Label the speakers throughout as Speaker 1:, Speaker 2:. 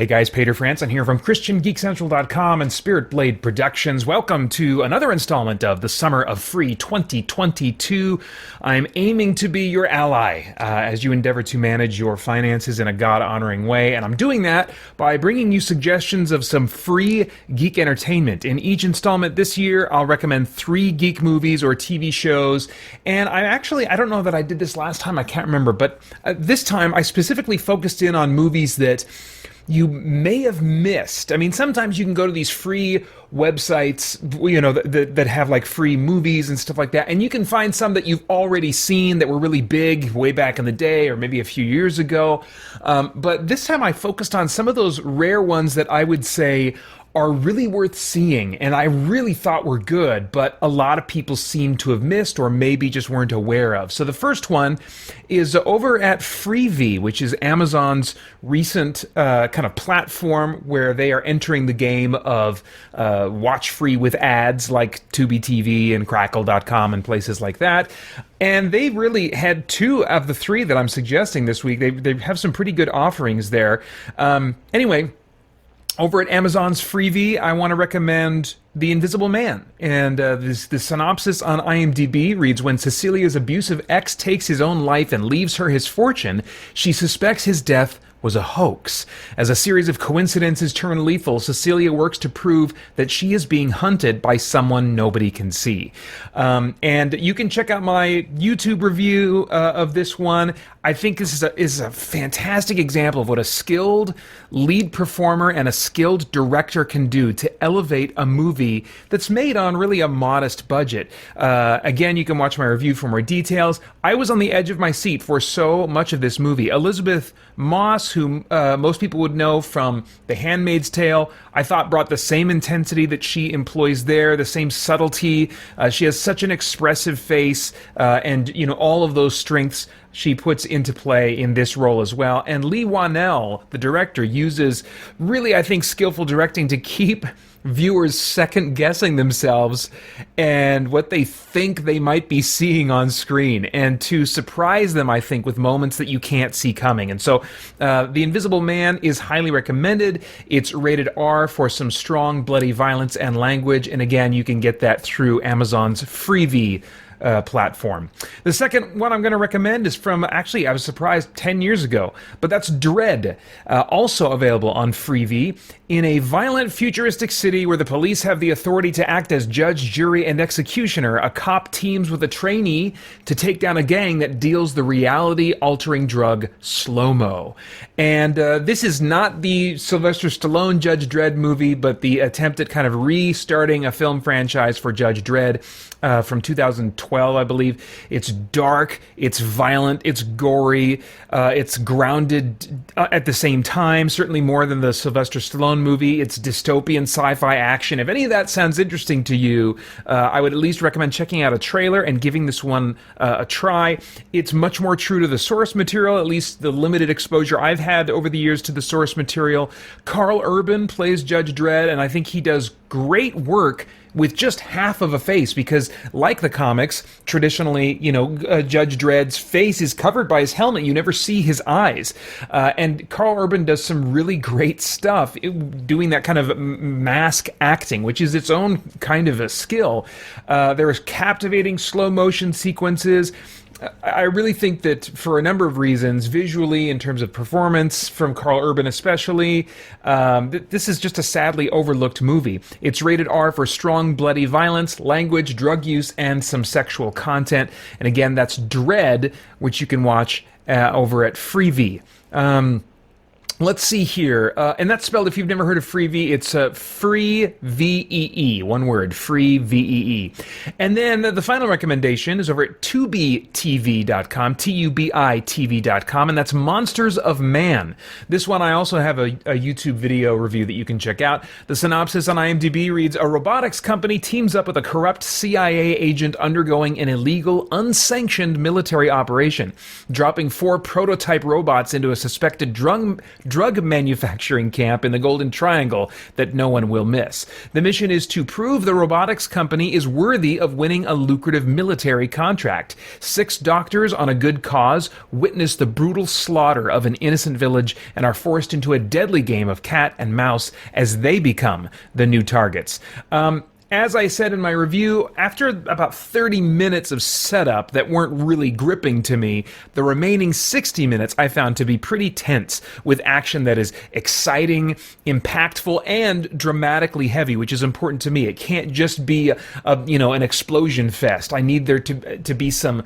Speaker 1: Hey guys, Peter Franson here from christiangeekcentral.com and Spirit Blade Productions. Welcome to another installment of the Summer of Free 2022. I'm aiming to be your ally as you endeavor to manage your finances in a God-honoring way, and I'm doing that by bringing you suggestions of some free geek entertainment. In each installment this year, I'll recommend 3 geek movies or TV shows, and I don't know that I did this last time, I can't remember, but this time I specifically focused in on movies that you may have missed. I mean, sometimes you can go to these free websites, you know, that have like free movies and stuff like that, and you can find some that you've already seen that were really big way back in the day or maybe a few years ago. But this time I focused on some of those rare ones that I would say are really worth seeing, and I really thought were good, but a lot of people seem to have missed or maybe just weren't aware of. So the first one is over at Freevee, which is Amazon's recent kind of platform where they are entering the game of watch free with ads like Tubi TV and Crackle.com and places like that. And they really had 2 of the 3 that I'm suggesting this week. They have some pretty good offerings there. Anyway, over at Amazon's Freevee, I want to recommend The Invisible Man. And the synopsis on IMDb reads, when Cecilia's abusive ex takes his own life and leaves her his fortune, she suspects his death was a hoax. As a series of coincidences turn lethal, Cecilia works to prove that she is being hunted by someone nobody can see. And you can check out my YouTube review of this one. I think this is a fantastic example of what a skilled lead performer and a skilled director can do to elevate a movie that's made on really a modest budget. Again, you can watch my review for more details. I was on the edge of my seat for so much of this movie. Elizabeth Moss, who most people would know from The Handmaid's Tale, I thought brought the same intensity that she employs there, the same subtlety. She has such an expressive face, and you know, all of those strengths she puts into play in this role as well. And Lee Wanell, the director, uses really, I think, skillful directing to keep viewers second-guessing themselves and what they think they might be seeing on screen, and to surprise them, I think, with moments that you can't see coming. And so The Invisible Man is highly recommended. It's rated R for some strong, bloody violence and language, and again, you can get that through Amazon's Freevee platform. The second one I'm going to recommend is from, actually, I was surprised, 10 years ago, but that's Dredd, also available on Freevee. In a violent, futuristic city where the police have the authority to act as judge, jury, and executioner, a cop teams with a trainee to take down a gang that deals the reality-altering drug slow-mo. And this is not the Sylvester Stallone Judge Dredd movie, but the attempt at kind of restarting a film franchise for Judge Dredd from 2012, I believe. It's dark, it's violent, it's gory, it's grounded at the same time, certainly more than the Sylvester Stallone movie. It's dystopian sci-fi action. If any of that sounds interesting to you, I would at least recommend checking out a trailer and giving this one a try. It's much more true to the source material, at least the limited exposure I've had over the years to the source material. Carl Urban plays Judge Dredd, and I think he does great work with just half of a face, because like the comics, traditionally, you know, Judge Dredd's face is covered by his helmet. You never see his eyes. And Carl Urban does some really great stuff doing that kind of mask acting, which is its own kind of a skill. There's captivating slow motion sequences. I really think that for a number of reasons, visually, in terms of performance from Carl Urban especially, this is just a sadly overlooked movie. It's rated R for strong, bloody violence, language, drug use, and some sexual content. And again, that's Dredd, which you can watch over at Freevee. Let's see here, and that's spelled, if you've never heard of Freevee, it's free V-E-E, one word, free V-E-E. And then the final recommendation is over at tubitv.com, T-U-B-I-TV.com, and that's Monsters of Man. This one I also have a YouTube video review that you can check out. The synopsis on IMDb reads, a robotics company teams up with a corrupt CIA agent undergoing an illegal, unsanctioned military operation, dropping 4 prototype robots into a suspected drug drug manufacturing camp in the Golden Triangle that no one will miss. The mission is to prove the robotics company is worthy of winning a lucrative military contract. 6 doctors on a good cause witness the brutal slaughter of an innocent village and are forced into a deadly game of cat and mouse as they become the new targets. As I said in my review, after about 30 minutes of setup that weren't really gripping to me, the remaining 60 minutes I found to be pretty tense, with action that is exciting, impactful, and dramatically heavy, which is important to me. It can't just be an explosion fest. I need there to be some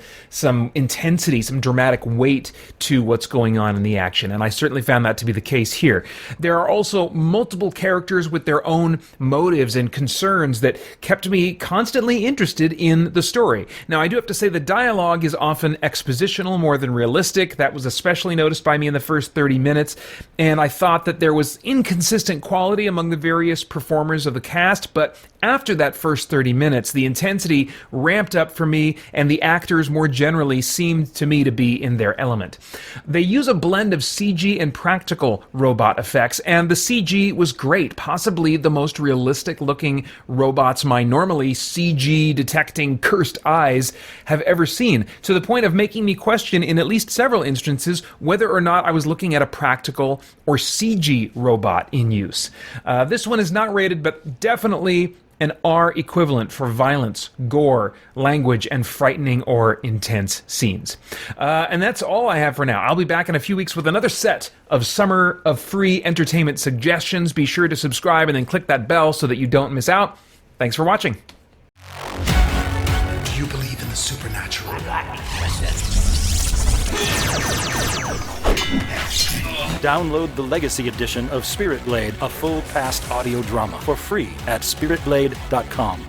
Speaker 1: intensity, some dramatic weight to what's going on in the action, and I certainly found that to be the case here. There are also multiple characters with their own motives and concerns that kept me constantly interested in the story. Now, I do have to say the dialogue is often expositional more than realistic. That was especially noticed by me in the first 30 minutes, and I thought that there was inconsistent quality among the various performers of the cast, but after that first 30 minutes, the intensity ramped up for me, and the actors more generally seemed to me to be in their element. They use a blend of CG and practical robot effects, and the CG was great, possibly the most realistic-looking robots my normally CG detecting cursed eyes have ever seen, to the point of making me question in at least several instances whether or not I was looking at a practical or CG robot in use. This one is not rated, but definitely an R equivalent for violence, gore, language, and frightening or intense scenes. And that's all I have for now. I'll be back in a few weeks with another set of Summer of Free Entertainment suggestions. Be sure to subscribe and then click that bell so that you don't miss out. Thanks for watching.
Speaker 2: Do you believe in the supernatural?
Speaker 3: Download the Legacy Edition of Spirit Blade, a full past audio drama, for free at spiritblade.com.